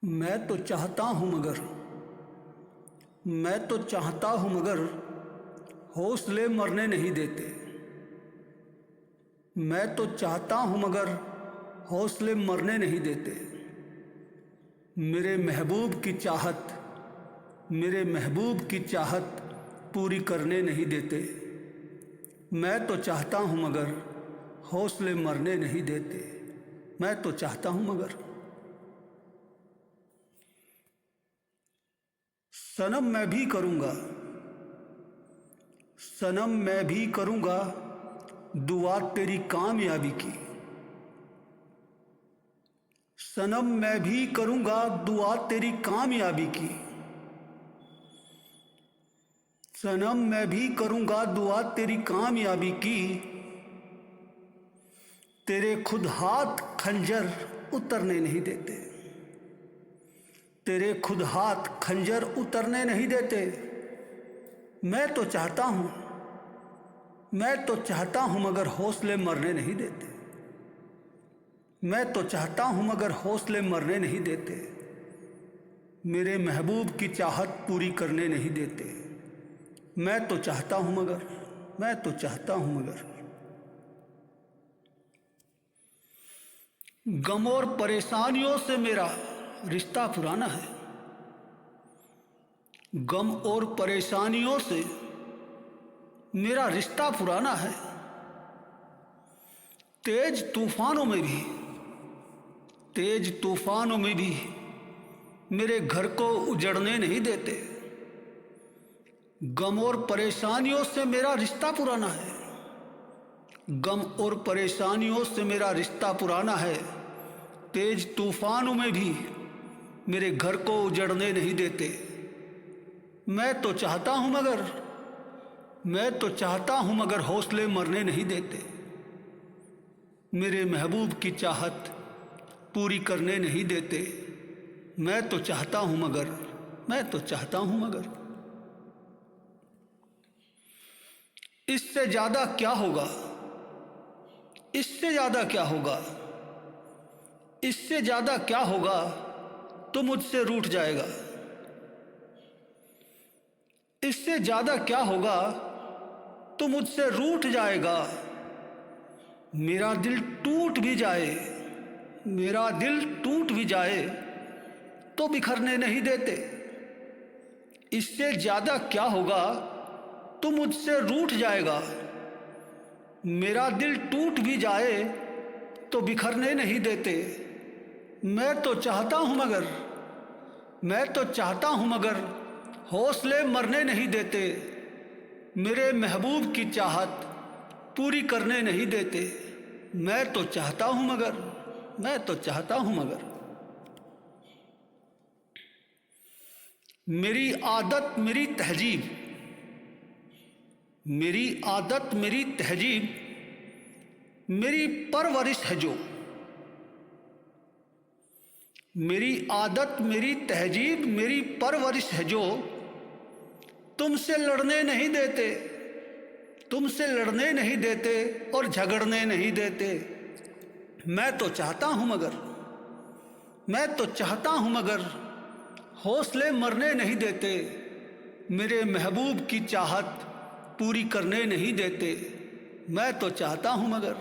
मैं तो चाहता हूँ मगर हौसले मरने नहीं देते। मैं तो चाहता हूँ मगर हौसले मरने नहीं देते। मेरे महबूब की चाहत पूरी करने नहीं देते। मैं तो चाहता हूँ मगर हौसले मरने नहीं देते। मैं तो चाहता हूँ मगर। सनम मैं भी करूँगा दुआ तेरी कामयाबी की। सनम मैं भी करूँगा दुआ तेरी कामयाबी की। सनम मैं भी करूँगा दुआ तेरी कामयाबी की। तेरे खुद हाथ खंजर उतरने नहीं देते। तेरे खुद हाथ खंजर उतरने नहीं देते। मैं तो चाहता हूँ मगर हौसले मरने नहीं देते। मैं तो चाहता हूँ मगर हौसले मरने नहीं देते। मेरे महबूब की चाहत पूरी करने नहीं देते। मैं तो चाहता हूँ मगर। गम और परेशानियों से मेरा रिश्ता पुराना है। गम और परेशानियों से मेरा रिश्ता पुराना है। तेज तूफानों में भी मेरे घर को उजड़ने नहीं देते। गम और परेशानियों से मेरा रिश्ता पुराना है। गम और परेशानियों से मेरा रिश्ता पुराना है। तेज तूफानों में भी मेरे घर को उजड़ने नहीं देते। मैं तो चाहता हूँ मगर हौसले मरने नहीं देते। मेरे महबूब की चाहत पूरी करने नहीं देते। मैं तो चाहता हूँ मगर। इससे ज़्यादा क्या होगा? इससे ज़्यादा क्या होगा तो मुझसे रूठ जाएगा। इससे ज़्यादा क्या होगा तो मुझसे रूठ जाएगा। मेरा दिल टूट भी जाए तो बिखरने नहीं देते। इससे ज़्यादा क्या होगा तो मुझसे रूठ जाएगा। मेरा दिल टूट भी जाए तो बिखरने नहीं देते। मैं तो चाहता हूँ मगर हौसले मरने नहीं देते। मेरे महबूब की चाहत पूरी करने नहीं देते। मैं तो चाहता हूँ मगर। मेरी आदत मेरी तहजीब मेरी परवरिश है जो। मेरी आदत मेरी तहजीब मेरी परवरिश है जो तुमसे लड़ने नहीं देते और झगड़ने नहीं देते। मैं तो चाहता हूँ मगर हौसले मरने नहीं देते। मेरे महबूब की चाहत पूरी करने नहीं देते। मैं तो चाहता हूँ मगर।